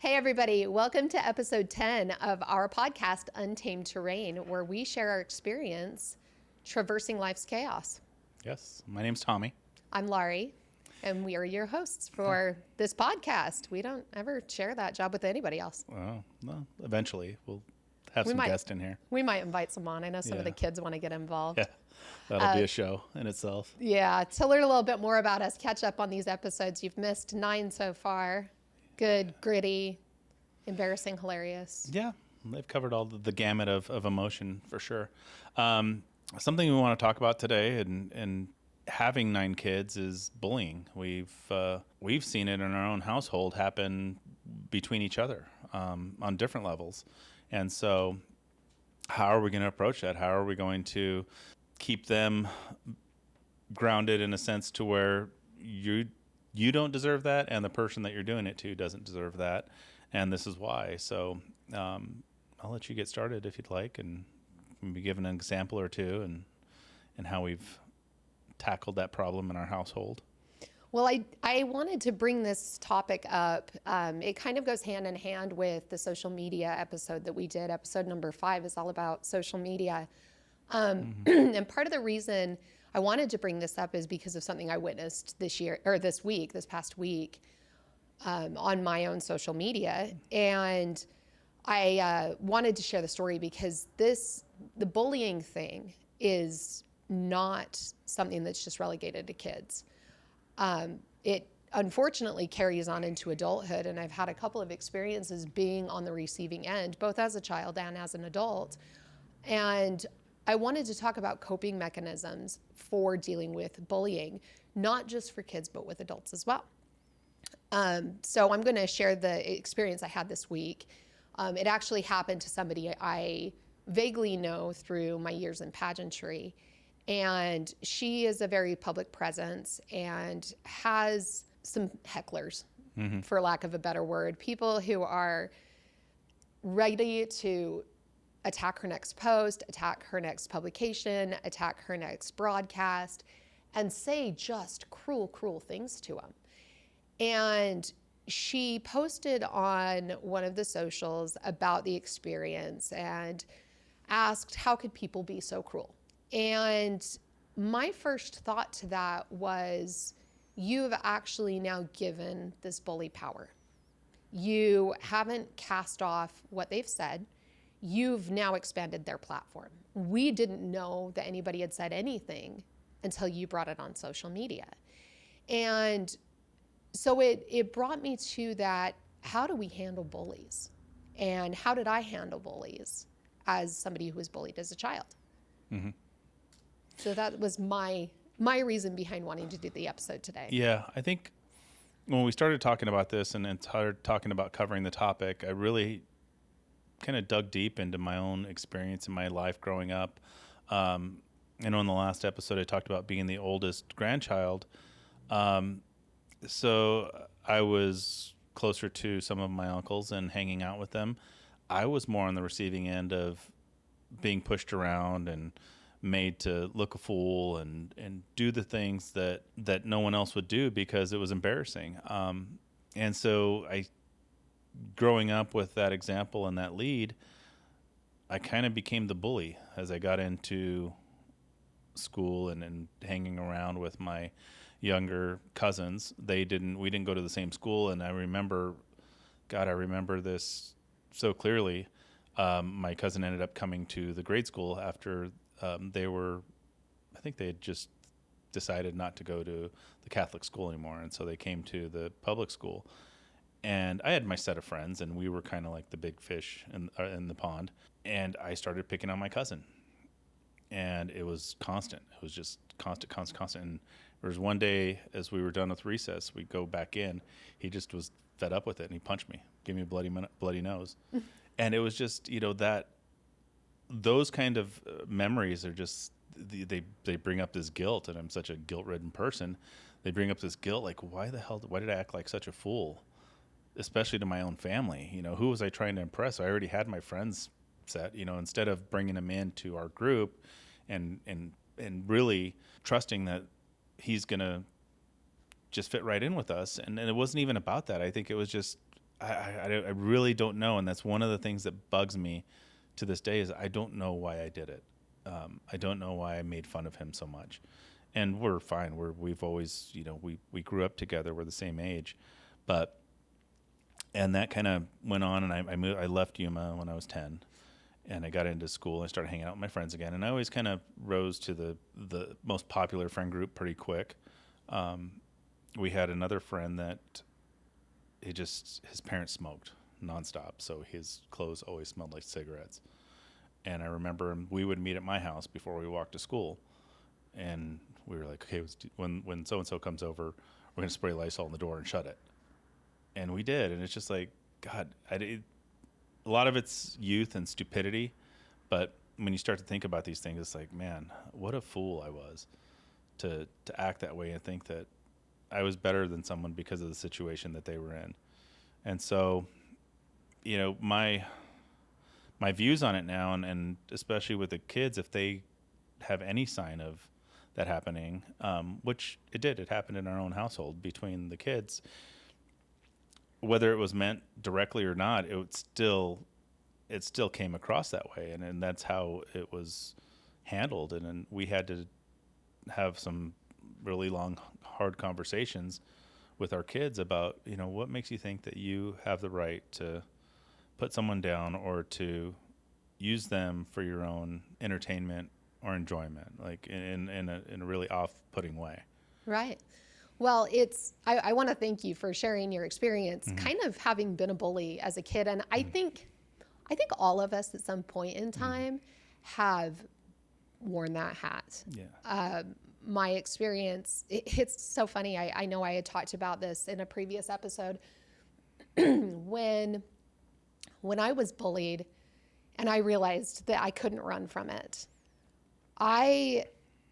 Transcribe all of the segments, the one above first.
Hey, everybody. Welcome to episode 10 of our podcast, Untamed Terrain, where we share our experience traversing life's chaos. Yes, my name's Tommy. I'm Laurie, and we are your hosts for this podcast. We don't ever share that job with anybody else. Well, eventually we'll have We some might, guests in here. we might invite some on. I know some of the Yeah. kids want to get involved. Yeah, that'll be a show in itself. Yeah, to learn a little bit more about us, catch up on these episodes. You've missed 9 so far. Good, gritty, embarrassing, hilarious. Yeah, they've covered all the gamut of emotion for sure. Something we want to talk about today, and having 9 kids, is bullying. We've seen it in our own household happen between each other on different levels, and so how are we going to approach that? How are we going to keep them grounded in a sense to where you don't deserve that, and the person that you're doing it to doesn't deserve that, and this is why. So I'll let you get started if you'd like, and maybe give an example or two and how we've tackled that problem in our household. Well, I wanted to bring this topic up. It kind of goes hand in hand with the social media episode that we did. Episode number 5 is all about social media. And part of the reason I wanted to bring this up is because of something I witnessed this past week, on my own social media. And I wanted to share the story because the bullying thing is not something that's just relegated to kids. It unfortunately carries on into adulthood, and I've had a couple of experiences being on the receiving end, both as a child and as an adult. And I wanted to talk about coping mechanisms for dealing with bullying, not just for kids, but with adults as well. So I'm going to share the experience I had this week. It actually happened to somebody I vaguely know through my years in pageantry. And she is a very public presence and has some hecklers, for lack of a better word, people who are ready to attack her next post, attack her next publication, attack her next broadcast, and say just cruel, cruel things to them. And she posted on one of the socials about the experience and asked, how could people be so cruel? And my first thought to that was, you have actually now given this bully power. You haven't cast off what they've said. You've now expanded their platform. We didn't know that anybody had said anything until you brought it on social media. And so it brought me to that, how do we handle bullies? And how did I handle bullies as somebody who was bullied as a child? Mm-hmm. So that was my reason behind wanting to do the episode today. Yeah, I think when we started talking about this and started talking about covering the topic, I really kind of dug deep into my own experience in my life growing up. I know in the last episode I talked about being the oldest grandchild. So I was closer to some of my uncles and hanging out with them. I was more on the receiving end of being pushed around and made to look a fool and do the things that no one else would do because it was embarrassing. And so growing up with that example and that lead, I kind of became the bully as I got into school and hanging around with my younger cousins. We didn't go to the same school, and I remember this so clearly. My cousin ended up coming to the grade school after I think they had just decided not to go to the Catholic school anymore, and so they came to the public school. And I had my set of friends, and we were kind of like the big fish in the pond. And I started picking on my cousin, and it was constant. It was just constant. And there was one day, as we were done with recess, we go back in. He just was fed up with it, and he punched me, gave me a bloody nose. And it was just, that those kind of memories are just, they bring up this guilt, and I'm such a guilt-ridden person. They bring up this guilt, like, why did I act like such a fool? Especially to my own family. Who was I trying to impress? I already had my friends set, instead of bringing him into our group and really trusting that he's going to just fit right in with us. And it wasn't even about that. I think it was just, I really don't know. And that's one of the things that bugs me to this day is I don't know why I did it. I don't know why I made fun of him so much. And we're fine. We've always, we grew up together. We're the same age. And that kind of went on, and I left Yuma when I was 10, and I got into school and I started hanging out with my friends again. And I always kind of rose to the most popular friend group pretty quick. We had another friend that his parents smoked nonstop, so his clothes always smelled like cigarettes. And I remember we would meet at my house before we walked to school, and we were like, okay, when so and so comes over, we're gonna spray Lysol on the door and shut it. And we did, and it's just like, God, a lot of it's youth and stupidity, but when you start to think about these things, it's like, man, what a fool I was to act that way and think that I was better than someone because of the situation that they were in. And so, my views on it now, and especially with the kids, if they have any sign of that happening, which it happened in our own household between the kids, whether it was meant directly or not, it still came across that way, and that's how it was handled. And then we had to have some really long, hard conversations with our kids about, what makes you think that you have the right to put someone down or to use them for your own entertainment or enjoyment, like in a really off-putting way. Right. Well, I want to thank you for sharing your experience, kind of having been a bully as a kid. And I think all of us at some point in time have worn that hat. Yeah. My experience, it's so funny. I know I had talked about this in a previous episode. when I was bullied and I realized that I couldn't run from it, I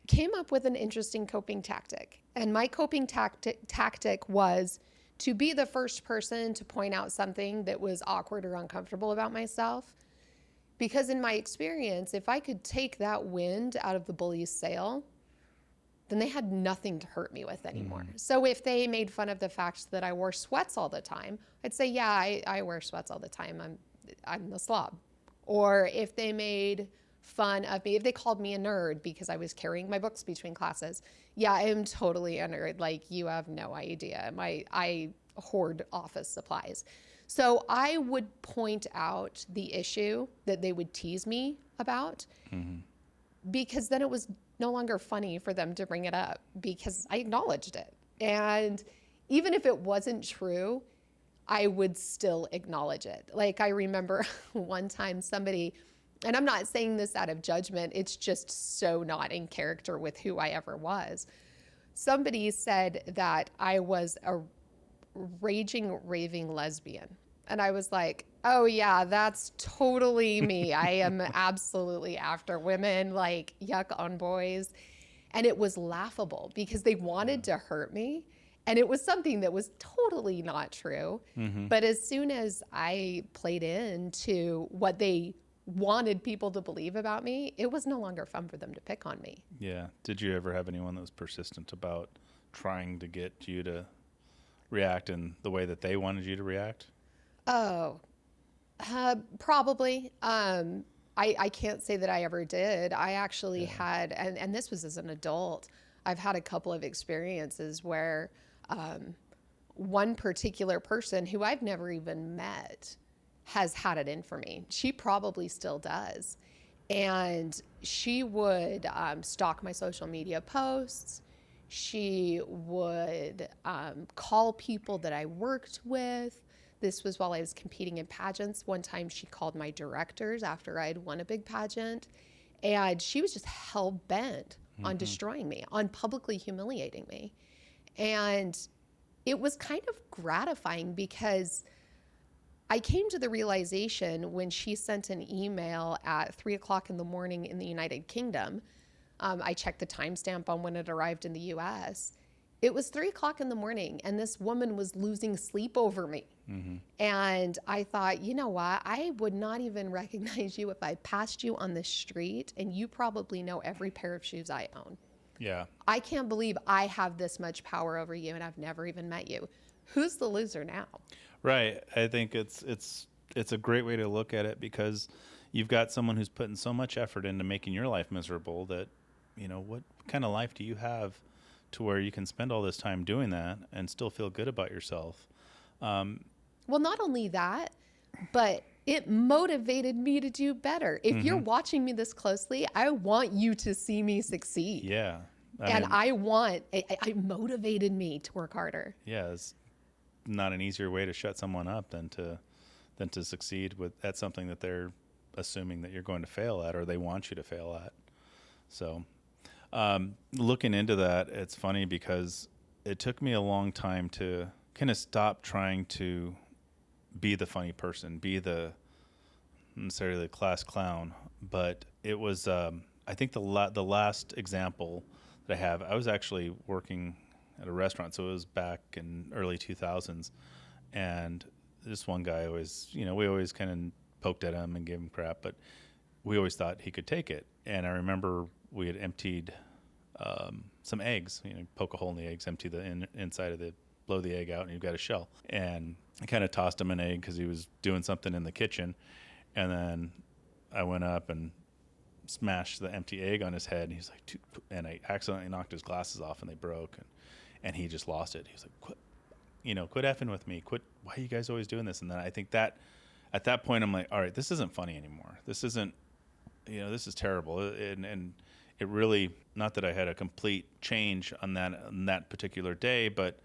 came up with an interesting coping tactic. And my coping tactic was to be the first person to point out something that was awkward or uncomfortable about myself. Because in my experience, if I could take that wind out of the bully's sail, then they had nothing to hurt me with anymore. So if they made fun of the fact that I wore sweats all the time, I'd say, yeah, I wear sweats all the time. I'm the slob. Or if they made fun of me, if they called me a nerd because I was carrying my books between classes, yeah, I am totally a nerd. Like, you have no idea. I hoard office supplies. So I would point out the issue that they would tease me about, because then it was no longer funny for them to bring it up because I acknowledged it. And even if it wasn't true, I would still acknowledge it. Like, I remember one time somebody, and I'm not saying this out of judgment, it's just so not in character with who I ever was. Somebody said that I was a raging, raving lesbian. And I was like, oh yeah, that's totally me. I am absolutely after women, like, yuck on boys. And it was laughable because they wanted to hurt me. And it was something that was totally not true. But as soon as I played into what they wanted people to believe about me, it was no longer fun for them to pick on me. Yeah. Did you ever have anyone that was persistent about trying to get you to react in the way that they wanted you to react? Oh, probably. I can't say that I ever did. I actually had, and this was as an adult, I've had a couple of experiences where one particular person who I've never even met has had it in for me. She probably still does. And she would stalk my social media posts. She would call people that I worked with. This was while I was competing in pageants. One time she called my directors after I had won a big pageant. And she was just hell-bent on destroying me, on publicly humiliating me. And it was kind of gratifying because I came to the realization when she sent an email at 3:00 in the morning in the United Kingdom. I checked the timestamp on when it arrived in the US. It was 3:00 in the morning, and this woman was losing sleep over me. And I thought, you know what? I would not even recognize you if I passed you on the street, and you probably know every pair of shoes I own. Yeah. I can't believe I have this much power over you, and I've never even met you. who's the loser now? Right. I think it's a great way to look at it, because you've got someone who's putting so much effort into making your life miserable that, what kind of life do you have to where you can spend all this time doing that and still feel good about yourself? Well, not only that, but it motivated me to do better. If you're watching me this closely, I want you to see me succeed. Yeah. And I motivated me to work harder. Yeah, it's not an easier way to shut someone up than to succeed at something that they're assuming that you're going to fail at, or they want you to fail at. So, looking into that, it's funny because it took me a long time to kind of stop trying to be the funny person, be the necessarily the class clown, but it was I think the last example that I have, I was actually working at a restaurant, so it was back in early 2000s, and this one guy always, we always kind of poked at him and gave him crap, but we always thought he could take it. And I remember we had emptied some eggs, poke a hole in the eggs, empty the inside of blow the egg out, and you've got a shell. And I kind of tossed him an egg because he was doing something in the kitchen. And then I went up and smashed the empty egg on his head. And he's like, and I accidentally knocked his glasses off and they broke. And he just lost it. He was like, quit effing with me. Quit. Why are you guys always doing this? And then I think that at that point, I'm like, all right, this isn't funny anymore. This isn't, this is terrible. And it really, not that I had a complete change on that particular day, but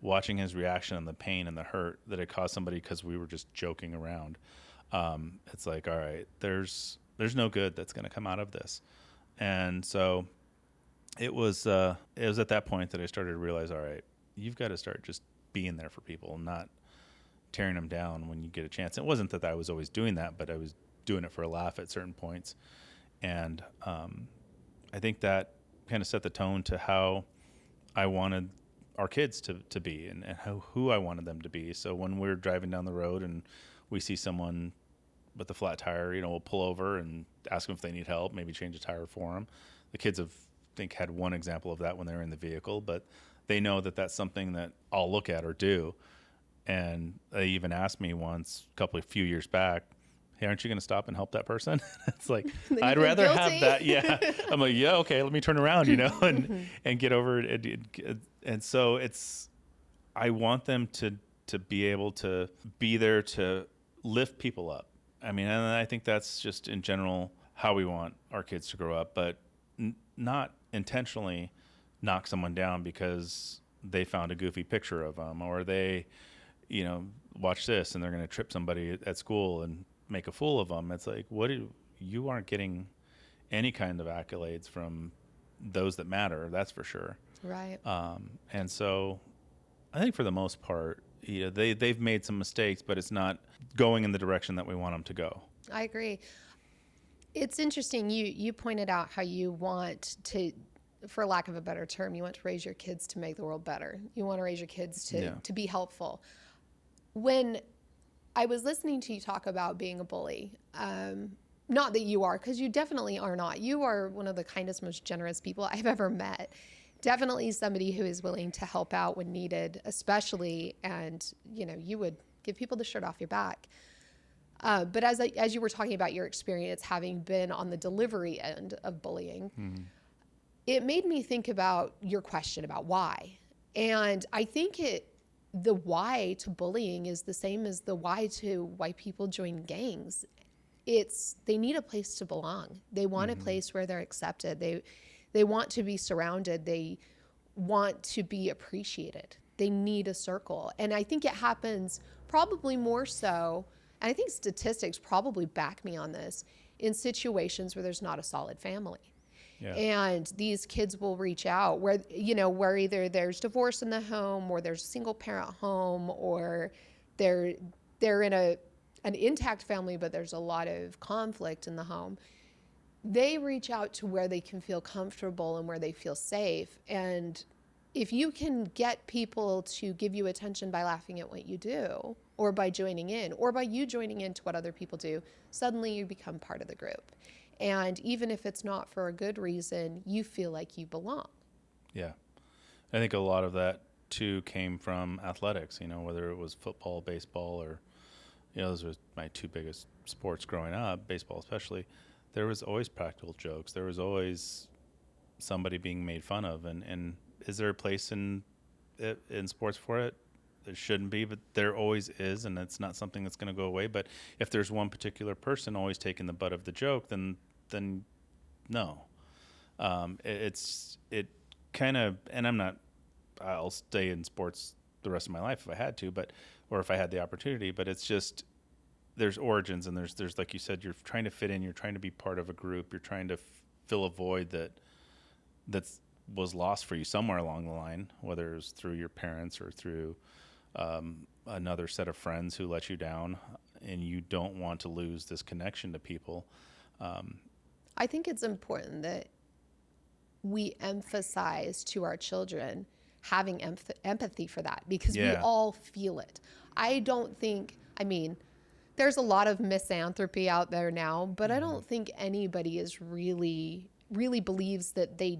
watching his reaction and the pain and the hurt that it caused somebody because we were just joking around. It's like, all right, there's no good that's going to come out of this. And so it was at that point that I started to realize, all right, you've got to start just being there for people and not tearing them down when you get a chance. It wasn't that I was always doing that, but I was doing it for a laugh at certain points. And I think that kind of set the tone to how I wanted our kids to be and who I wanted them to be. So when we're driving down the road and we see someone with a flat tire, we'll pull over and ask them if they need help, maybe change a tire for them. The kids have, I think, had one example of that when they were in the vehicle, but they know that that's something that I'll look at or do. And they even asked me once, a few years back, hey, aren't you going to stop and help that person? It's like, I'd rather guilty. have that. Yeah. I'm like, yeah, okay, let me turn around, and get over it. And so I want them to be able to be there to lift people up. I mean, and I think that's just in general how we want our kids to grow up, but not intentionally knock someone down because they found a goofy picture of them, or they, watch this and they're going to trip somebody at school and make a fool of them. It's like, you aren't getting any kind of accolades from those that matter. That's for sure. Right. And so I think for the most part, they've made some mistakes, but it's not going in the direction that we want them to go. I agree. It's interesting. You pointed out how you want to, for lack of a better term, you want to raise your kids to make the world better. You want to raise your kids to be helpful. When I was listening to you talk about being a bully, not that you are, because you definitely are not. You are one of the kindest, most generous people I've ever met. Definitely somebody who is willing to help out when needed, especially, and you would give people the shirt off your back. But as you were talking about your experience having been on the delivery end of bullying, it made me think about your question about why. And I think the why to bullying is the same as the why people join gangs. They need a place to belong. They want a place where they're accepted. They want to be surrounded. They want to be appreciated. They need a circle. And I think it happens probably more so, and I think statistics probably back me on this, in situations where there's not a solid family. Yeah. And these kids will reach out where either there's divorce in the home, or there's a single parent home, or they're in an intact family, but there's a lot of conflict in the home. They reach out to where they can feel comfortable and where they feel safe. And if you can get people to give you attention by laughing at what you do, or by joining in, or by you joining into what other people do, suddenly you become part of the group. And even if it's not for a good reason, you feel like you belong. Yeah. I think a lot of that two came from athletics, whether it was football, baseball, or, those were my two biggest sports growing up, baseball especially. There was always practical jokes. There was always somebody being made fun of. And is there a place in sports for it? There shouldn't be, but there always is, and it's not something that's going to go away. But if there's one particular person always taking the butt of the joke, then no. It kind of, and I'll stay in sports the rest of my life if I had to, or if I had the opportunity, but it's just, there's origins, and there's like you said, you're trying to fit in, you're trying to be part of a group, you're trying to fill a void that was lost for you somewhere along the line, whether it was through your parents or through another set of friends who let you down, and you don't want to lose this connection to people. I think it's important that we emphasize to our children having empathy for that, because we all feel it. There's a lot of misanthropy out there now, but I don't think anybody is really believes that they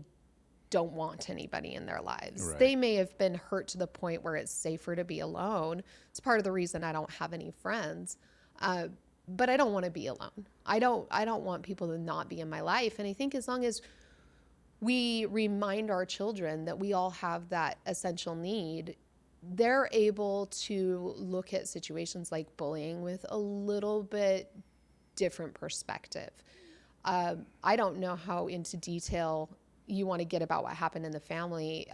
don't want anybody in their lives. Right. They may have been hurt to the point where it's safer to be alone. It's part of the reason I don't have any friends. But I don't want to be alone. I don't want people to not be in my life. And I think as long as we remind our children that we all have that essential need, they're able to look at situations like bullying with a little bit different perspective. I don't know how into detail you want to get about what happened in the family.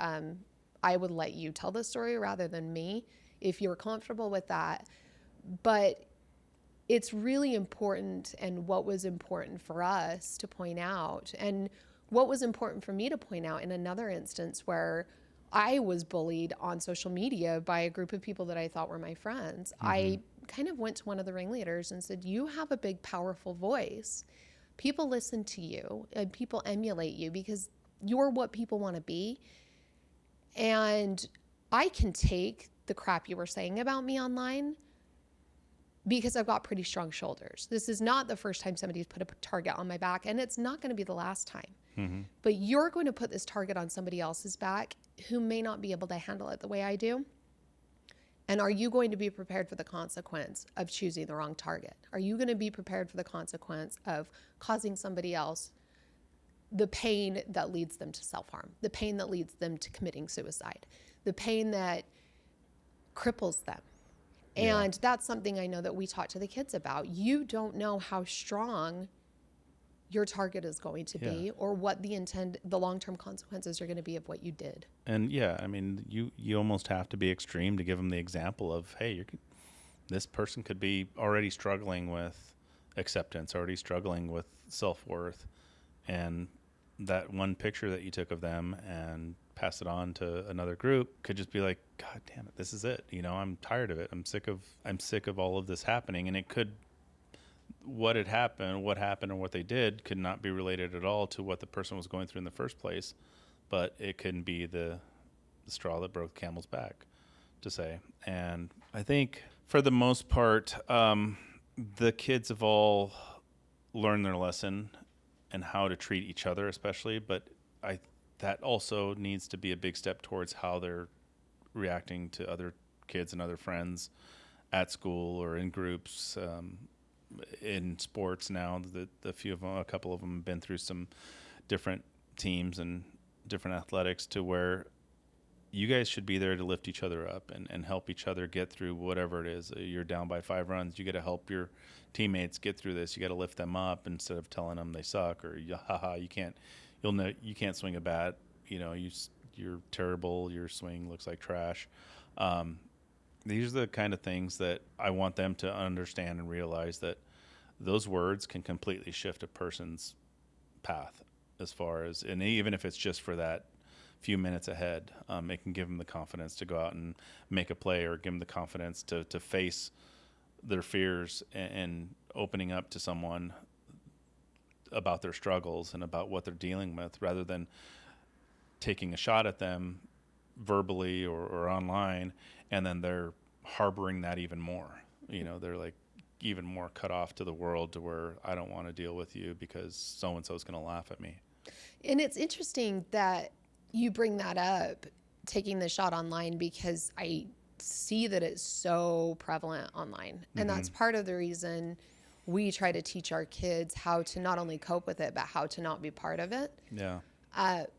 I would let you tell the story rather than me, if you're comfortable with that. But it's really important, and what was important for us to point out, and what was important for me to point out in another instance where I was bullied on social media by a group of people that I thought were my friends. I kind of went to one of the ringleaders and said, you have a big, powerful voice. People listen to you and people emulate you because you're what people want to be. And I can take the crap you were saying about me online because I've got pretty strong shoulders. This is not the first time somebody's put a target on my back, and it's not going to be the last time. But you're going to put this target on somebody else's back who may not be able to handle it the way I do. And are you going to be prepared for the consequence of choosing the wrong target? Are you going to be prepared for the consequence of causing somebody else the pain that leads them to self-harm, the pain that leads them to committing suicide, the pain that cripples them? And that's something I know that we talk to the kids about. You don't know how strong your target is going to be, or what the long-term consequences are going to be of what you did. And you almost have to be extreme to give them the example of, hey, this person could be already struggling with acceptance, already struggling with self-worth, and that one picture that you took of them and pass it on to another group could just be like, God damn it, this is it. I'm tired of it. I'm sick of all of this happening. And it could, what happened, or what they did could not be related at all to what the person was going through in the first place, but it couldn't be the straw that broke the camel's back, to say. And I think for the most part, the kids have all learned their lesson and how to treat each other, especially, but that also needs to be a big step towards how they're reacting to other kids and other friends at school or in groups. In sports now, a couple of them have been through some different teams and different athletics, to where you guys should be there to lift each other up and help each other get through whatever it is. You're down by 5 runs. You got to help your teammates get through this. You got to lift them up instead of telling them they suck, or you can't swing a bat. You're terrible. Your swing looks like trash. These are the kind of things that I want them to understand and realize, that those words can completely shift a person's path, as far as, and even if it's just for that few minutes ahead, it can give them the confidence to go out and make a play, or give them the confidence to face their fears and opening up to someone about their struggles and about what they're dealing with, rather than taking a shot at them verbally or online, and then they're harboring that even more. They're like even more cut off to the world, to where I don't want to deal with you because so-and-so is going to laugh at me. And it's interesting that you bring that up, taking the shot online because I see that it's so prevalent online. And that's part of the reason we try to teach our kids how to not only cope with it, but how to not be part of it. Yeah.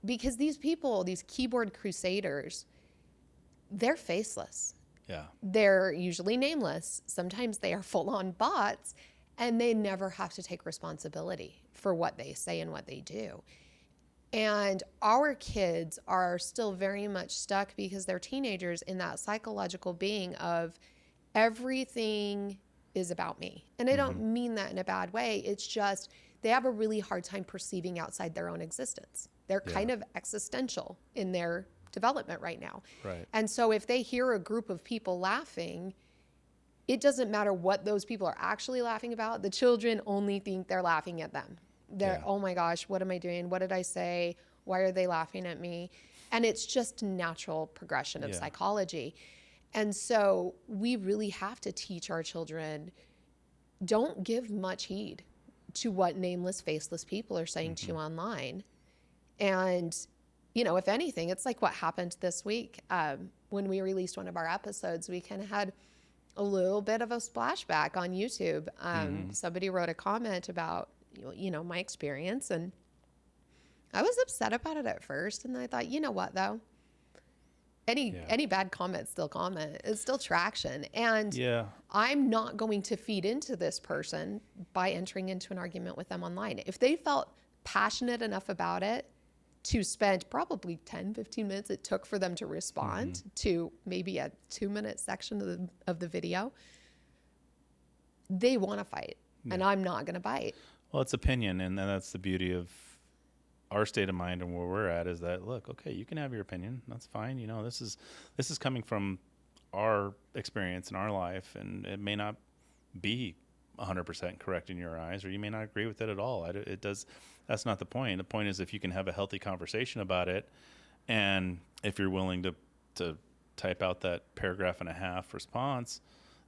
Because these people, these keyboard crusaders, they're faceless. Yeah. They're usually nameless. Sometimes they are full-on bots, and they never have to take responsibility for what they say and what they do. And our kids are still very much stuck because they're teenagers in that psychological being of everything is about me. And I don't mean that in a bad way. It's just they have a really hard time perceiving outside their own existence. They're kind of existential in their development right now. Right. And so if they hear a group of people laughing, it doesn't matter what those people are actually laughing about. The children only think they're laughing at them. They're, oh my gosh, what am I doing? What did I say? Why are they laughing at me? And it's just natural progression of psychology. And so we really have to teach our children, don't give much heed to what nameless, faceless people are saying to you online. And, you know, if anything, it's like what happened this week. When we released one of our episodes, we kind of had a little bit of a splashback on YouTube. Somebody wrote a comment about, you know, my experience, and I was upset about it at first. And I thought, you know what, though? Any bad comment, still comment. It's still traction. And I'm not going to feed into this person by entering into an argument with them online. If they felt passionate enough about it to spend probably 10, 15 minutes it took for them to respond to maybe a 2-minute section of the video, they want to fight. And I'm not going to bite. Well, it's opinion, and that's the beauty of our state of mind and where we're at is that, look, okay, you can have your opinion. That's fine. You know, this is coming from our experience in our life, and it may not be 100% correct in your eyes, or you may not agree with it at all. That's not the point. The point is if you can have a healthy conversation about it, and if you're willing to type out that paragraph and a half response,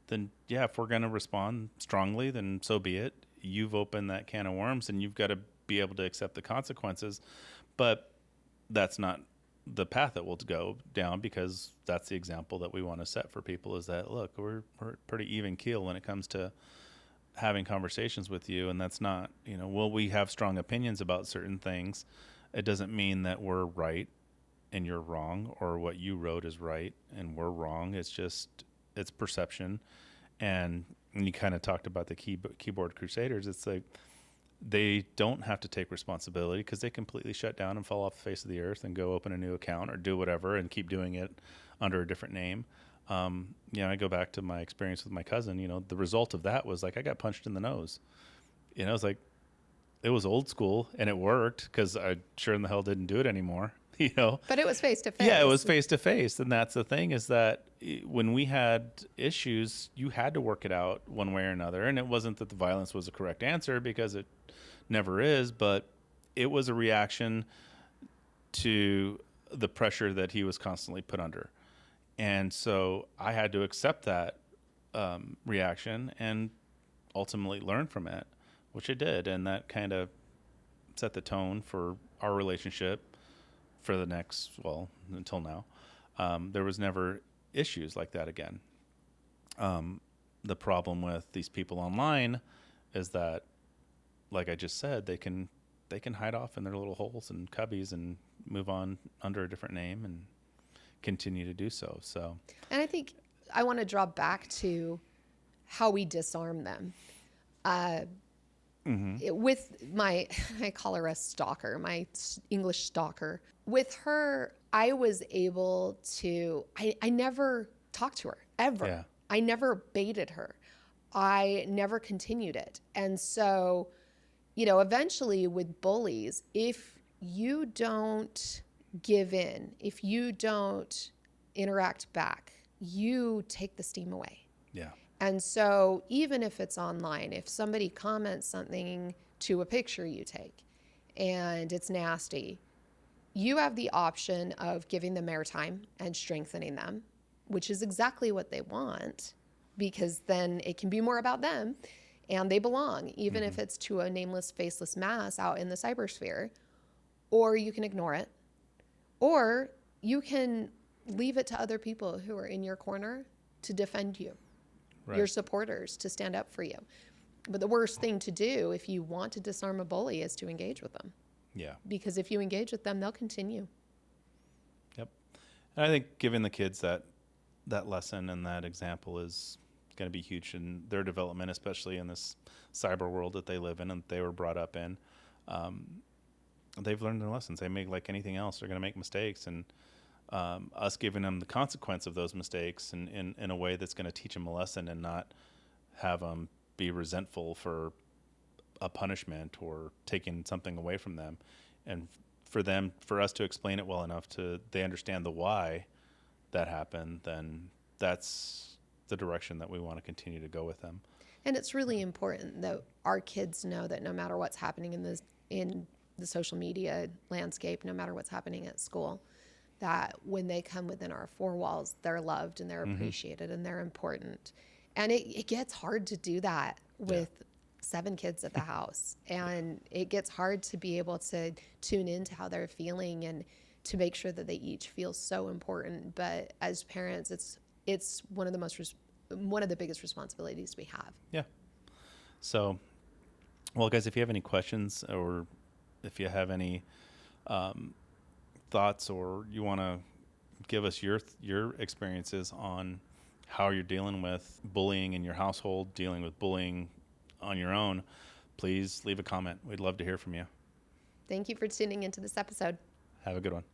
then if we're going to respond strongly, then so be it. You've opened that can of worms, and you've got to be able to accept the consequences. But that's not the path that we'll go down, because that's the example that we want to set for people is that, look, we're pretty even keel when it comes to having conversations with you. And that's not, will we have strong opinions about certain things? It doesn't mean that we're right and you're wrong, or what you wrote is right and we're wrong. It's just, it's perception. And you kind of talked about the keyboard crusaders. It's like they don't have to take responsibility because they completely shut down and fall off the face of the earth and go open a new account or do whatever and keep doing it under a different name. I go back to my experience with my cousin. The result of that was like I got punched in the nose. It's like it was old school and it worked because I sure in the hell didn't do it anymore. But it was face to face. Yeah, it was face to face. And that's the thing is that when we had issues, you had to work it out one way or another. And it wasn't that the violence was the correct answer, because it never is, but it was a reaction to the pressure that he was constantly put under. And so I had to accept that reaction and ultimately learn from it, which I did. And that kind of set the tone for our relationship for the next, until now. There was never issues like that again. The problem with these people online is that, like I just said, they can hide off in their little holes and cubbies and move on under a different name and continue to do so. And I think I want to draw back to how we disarm them. With I call her a stalker, my English stalker. With her, I was able to, I never talked to her, ever. Yeah. I never baited her. I never continued it. And so, eventually with bullies, if you don't give in, if you don't interact back, you take the steam away. Yeah. And so even if it's online, if somebody comments something to a picture you take and it's nasty, you have the option of giving them airtime and strengthening them, which is exactly what they want, because then it can be more about them and they belong, even if it's to a nameless, faceless mass out in the cybersphere. Or you can ignore it. Or you can leave it to other people who are in your corner to defend you, Right. your supporters to stand up for you. But the worst thing to do if you want to disarm a bully is to engage with them. Yeah. Because if you engage with them, they'll continue. Yep. And I think giving the kids that lesson and that example is going to be huge in their development, especially in this cyber world that they live in and they were brought up in. They've learned their lessons. They make, like anything else, they're going to make mistakes, and us giving them the consequence of those mistakes in a way that's going to teach them a lesson and not have them be resentful for a punishment or taking something away from them, and for us to explain it well enough to they understand the why that happened, then that's the direction that we want to continue to go with them. And it's really important that our kids know that no matter what's happening in the social media landscape, no matter what's happening at school, that when they come within our four walls, they're loved and they're appreciated and they're important. And it gets hard to do that with 7 kids at the house. And it gets hard to be able to tune into how they're feeling and to make sure that they each feel so important. But as parents, it's one of the biggest responsibilities we have. Yeah. So, well, guys, if you have any questions or if you have any thoughts, or you want to give us your experiences on how you're dealing with bullying in your household, dealing with bullying on your own, please leave a comment. We'd love to hear from you. Thank you for tuning into this episode. Have a good one.